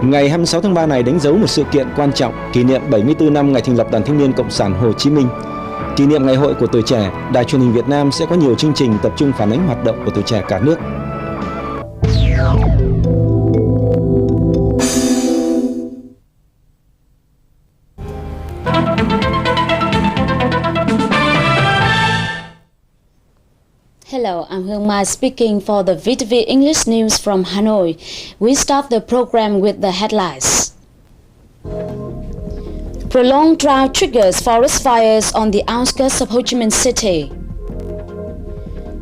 Ngày 26 tháng 3 này đánh dấu một sự kiện quan trọng kỷ niệm 74 năm ngày thành lập Đoàn Thanh niên Cộng sản Hồ Chí Minh. Kỷ niệm Ngày hội của tuổi trẻ, Đài Truyền hình Việt Nam sẽ có nhiều chương trình tập trung phản ánh hoạt động của tuổi trẻ cả nước. Hello, I'm Hương Mai speaking for the VTV English News from Hanoi. We start the program with the headlines. Prolonged drought triggers forest fires on the outskirts of Ho Chi Minh City.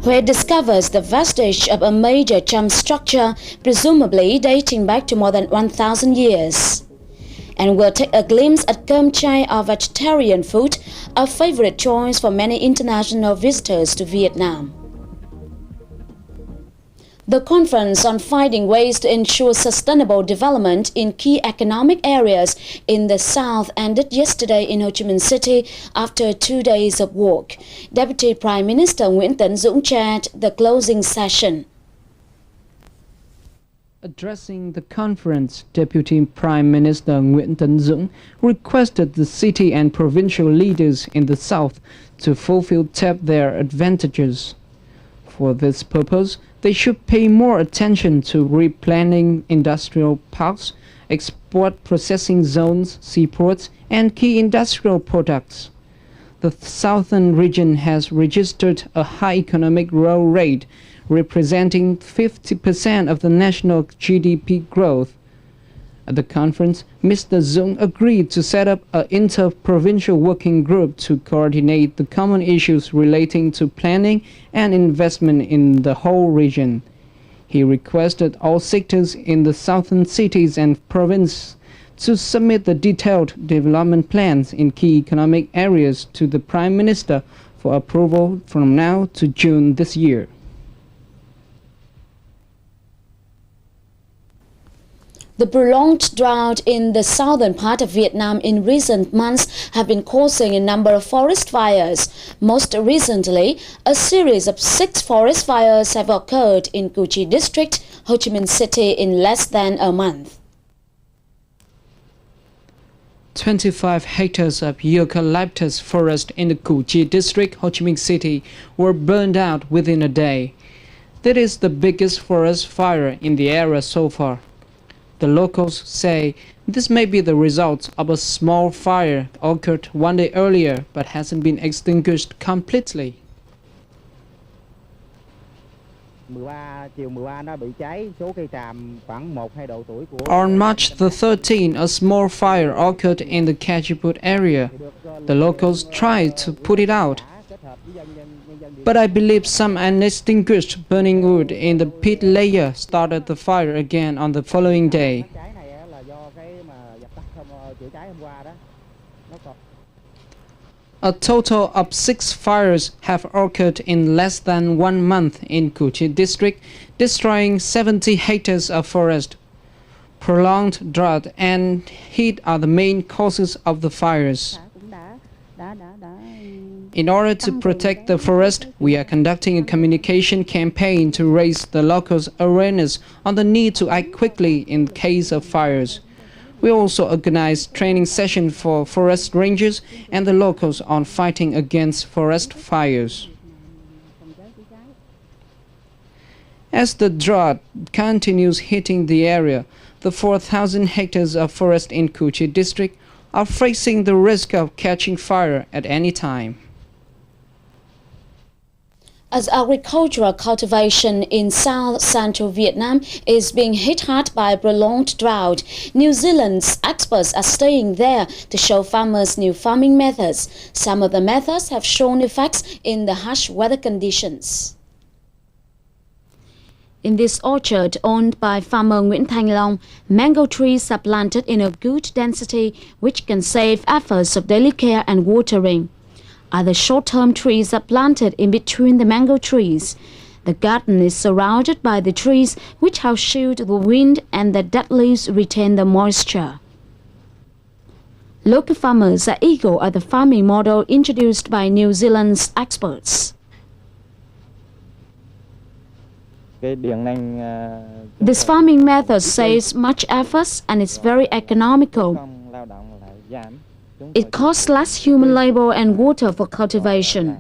Huế discovers the vestige of a major jump structure, presumably dating back to more than 1,000 years. And we'll take a glimpse at cơm chay, or vegetarian food, a favorite choice for many international visitors to Vietnam. The conference on finding ways to ensure sustainable development in key economic areas in the South ended yesterday in Ho Chi Minh City after 2 days of work. Deputy Prime Minister Nguyễn Tấn Dũng chaired the closing session. Addressing the conference, Deputy Prime Minister Nguyễn Tấn Dũng requested the city and provincial leaders in the South to tap their advantages. For this purpose, they should pay more attention to replanning industrial parks, export processing zones, seaports, and key industrial products. The southern region has registered a high economic growth rate, representing 50% of the national GDP growth. At the conference, Mr. Dũng agreed to set up an inter-provincial working group to coordinate the common issues relating to planning and investment in the whole region. He requested all sectors in the southern cities and province to submit the detailed development plans in key economic areas to the Prime Minister for approval from now to June this year. The prolonged drought in the southern part of Vietnam in recent months have been causing a number of forest fires. Most recently, a series of 6 forest fires have occurred in Củ Chi District, Ho Chi Minh City in less than a month. 25 hectares of eucalyptus forest in the Củ Chi District, Ho Chi Minh City were burned out within a day. That is the biggest forest fire in the area so far. The locals say this may be the result of a small fire occurred 1 day earlier but hasn't been extinguished completely. On March the 13th, a small fire occurred in the Kachiput area. The locals tried to put it out, but I believe some unextinguished burning wood in the pit layer started the fire again on the following day. A total of 6 fires have occurred in less than 1 month in Củ Chi District, destroying 70 hectares of forest. Prolonged drought and heat are the main causes of the fires. In order to protect the forest, we are conducting a communication campaign to raise the locals' awareness on the need to act quickly in case of fires. We also organize training sessions for forest rangers and the locals on fighting against forest fires. As the drought continues hitting the area, the 4,000 hectares of forest in Củ Chi District are facing the risk of catching fire at any time. As agricultural cultivation in South Central Vietnam is being hit hard by prolonged drought, New Zealand's experts are staying there to show farmers new farming methods. Some of the methods have shown effects in the harsh weather conditions. In this orchard owned by farmer Nguyễn Thanh Long, mango trees are planted in a good density which can save efforts of daily care and watering. Other short-term trees are planted in between the mango trees. The garden is surrounded by the trees which help shield the wind and the dead leaves retain the moisture. Local farmers are eager at the farming model introduced by New Zealand's experts. This farming method saves much effort and is very economical. It costs less human labor and water for cultivation.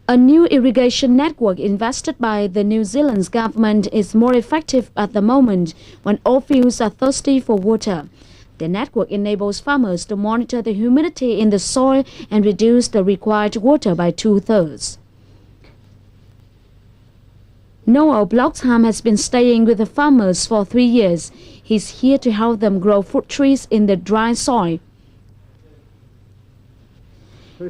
A new irrigation network invested by the New Zealand government is more effective at the moment when all fields are thirsty for water. The network enables farmers to monitor the humidity in the soil and reduce the required water by 2/3. Noel Bloxham has been staying with the farmers for 3 years. He's here to help them grow fruit trees in the dry soil.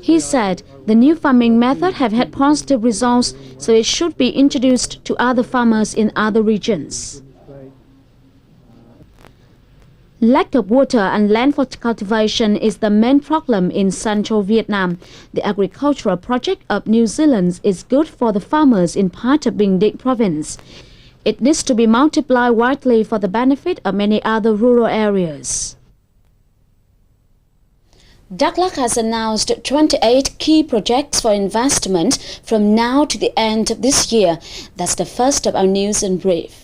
He said the new farming method have had positive results, so it should be introduced to other farmers in other regions. Lack of water and land for cultivation is the main problem in central Vietnam. The agricultural project of New Zealand is good for the farmers in part of Bình Định province. It needs to be multiplied widely for the benefit of many other rural areas. Đắk Lắk has announced 28 key projects for investment from now to the end of this year. That's the first of our news in brief.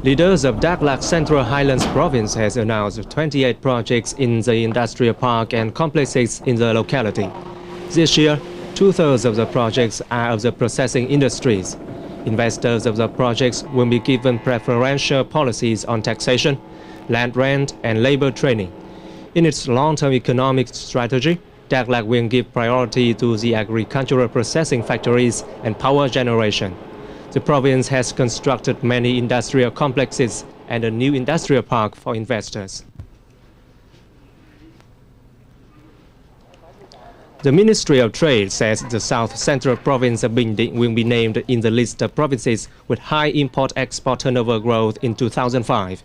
Leaders of Đắk Lắk Central Highlands Province has announced 28 projects in the industrial park and complexes in the locality. This year, 2/3 of the projects are of the processing industries. Investors of the projects will be given preferential policies on taxation, land rent, and labor training. In its long-term economic strategy, Đắk Lắk will give priority to the agricultural processing factories and power generation. The province has constructed many industrial complexes and a new industrial park for investors. The Ministry of Trade says the South Central Province of Bình Định will be named in the list of provinces with high import-export turnover growth in 2005.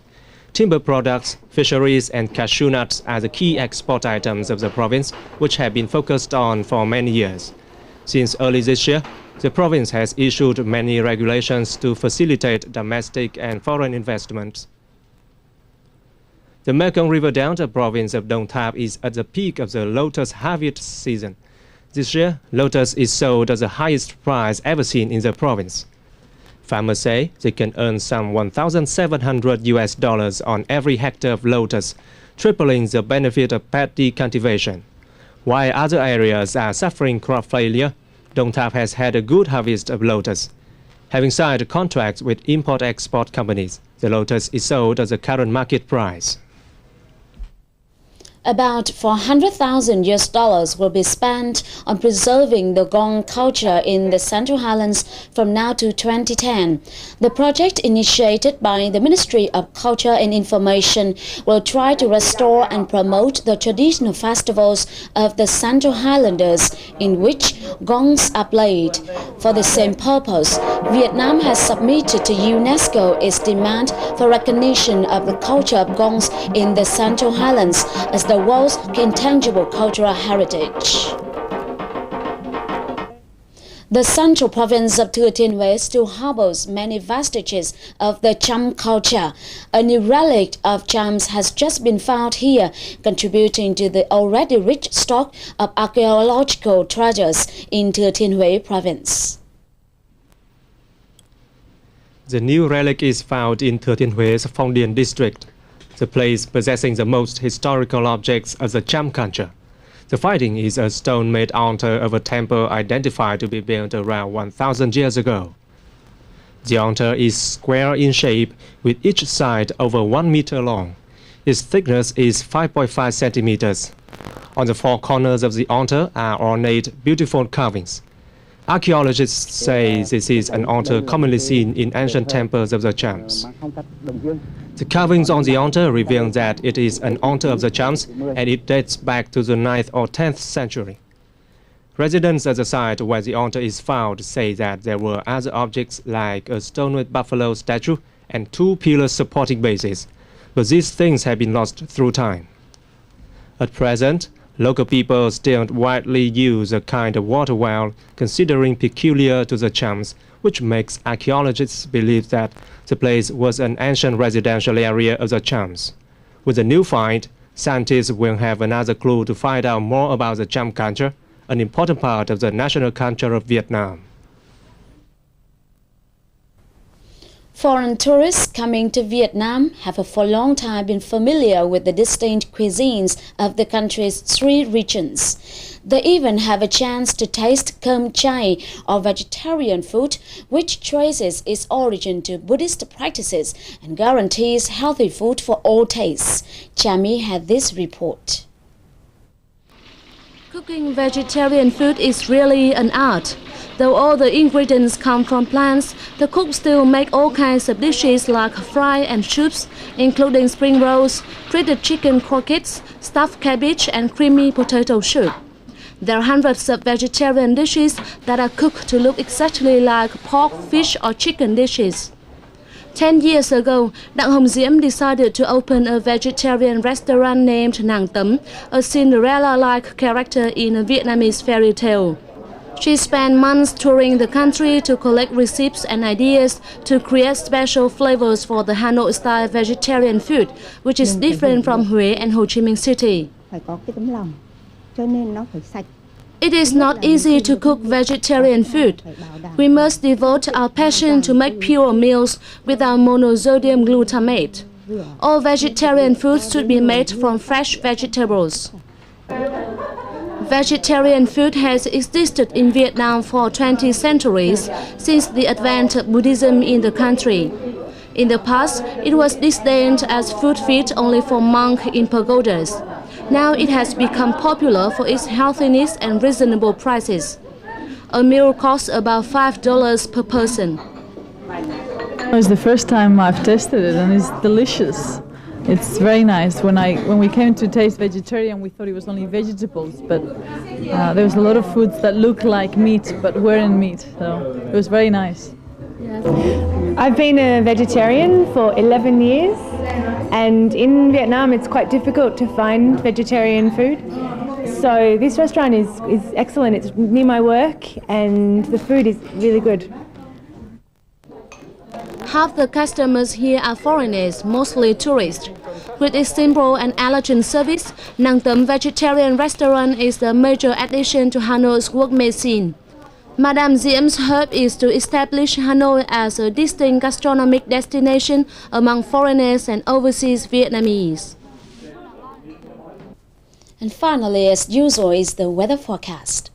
Timber products, fisheries and cashew nuts are the key export items of the province, which have been focused on for many years. Since early this year, the province has issued many regulations to facilitate domestic and foreign investments. The Mekong River Delta province of Đồng Tháp is at the peak of the Lotus harvest season. This year, Lotus is sold at the highest price ever seen in the province. Farmers say they can earn some $1,700 on every hectare of lotus, tripling the benefit of paddy cultivation. While other areas are suffering crop failure, Đồng Tháp has had a good harvest of lotus. Having signed contracts with import-export companies, the lotus is sold at the current market price. About $400,000 will be spent on preserving the gong culture in the Central Highlands from now to 2010. The project, initiated by the Ministry of Culture and Information, will try to restore and promote the traditional festivals of the Central Highlanders in which gongs are played. For the same purpose, Vietnam has submitted to UNESCO its demand for recognition of the culture of gongs in the Central Highlands as the world's intangible cultural heritage. The central province of Thừa Thiên Huế still harbors many vestiges of the Cham culture. A new relic of Chams has just been found here, contributing to the already rich stock of archaeological treasures in Thừa Thiên Huế province. The new relic is found in Thừa Thiên Hué's Phong Điền district, the place possessing the most historical objects of the Cham culture. The finding is a stone-made altar of a temple identified to be built around 1,000 years ago. The altar is square in shape, with each side over 1 meter long. Its thickness is 5.5 centimeters. On the four corners of the altar are ornate, beautiful carvings. Archaeologists say this is an altar commonly seen in ancient temples of the Chams. The carvings on the altar reveal that it is an altar of the Chams, and it dates back to the 9th or 10th century. Residents at the site where the altar is found say that there were other objects like a stone-with buffalo statue and 2 pillars supporting bases, but these things have been lost through time. At present, local people still widely use a kind of water well, considering peculiar to the Chams, which makes archaeologists believe that the place was an ancient residential area of the Chams. With the new find, scientists will have another clue to find out more about the Cham culture, an important part of the national culture of Vietnam. Foreign tourists coming to Vietnam have for a long time been familiar with the distinct cuisines of the country's 3 regions. They even have a chance to taste cơm chay or vegetarian food, which traces its origin to Buddhist practices and guarantees healthy food for all tastes. Chami had this report. Cooking vegetarian food is really an art. Though all the ingredients come from plants, the cooks still make all kinds of dishes like fry and soups, including spring rolls, treated chicken croquettes, stuffed cabbage, and creamy potato soup. There are hundreds of vegetarian dishes that are cooked to look exactly like pork, fish, or chicken dishes. 10 years ago, Đặng Hồng Diễm decided to open a vegetarian restaurant named Nàng Tấm, a Cinderella-like character in a Vietnamese fairy tale. She spent months touring the country to collect recipes and ideas to create special flavors for the Hanoi-style vegetarian food, which is different from Huế and Ho Chi Minh City. It is not easy to cook vegetarian food. We must devote our passion to make pure meals without monosodium glutamate. All vegetarian foods should be made from fresh vegetables. Vegetarian food has existed in Vietnam for 20 centuries since the advent of Buddhism in the country. In the past, it was disdained as food fit only for monks in pagodas. Now it has become popular for its healthiness and reasonable prices. A meal costs about $5 per person. It was the first time I've tasted it, and it's delicious. It's very nice. When we came to taste vegetarian, we thought it was only vegetables, but there was a lot of foods that look like meat but weren't meat. So it was very nice. Yes. I've been a vegetarian for 11 years, and in Vietnam it's quite difficult to find vegetarian food. So this restaurant is excellent. It's near my work and the food is really good. Half the customers here are foreigners, mostly tourists. With its simple and elegant service, Nàng Tấm vegetarian restaurant is a major addition to Hanoi's gourmet scene. Madame Diễm's hope is to establish Hanoi as a distinct gastronomic destination among foreigners and overseas Vietnamese. And finally, as usual, is the weather forecast.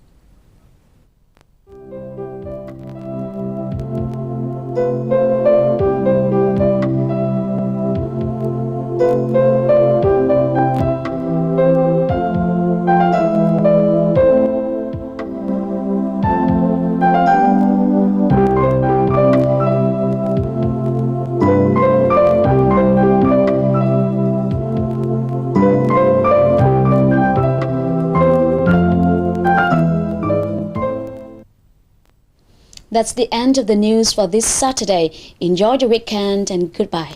That's the end of the news for this Saturday. Enjoy the weekend and goodbye.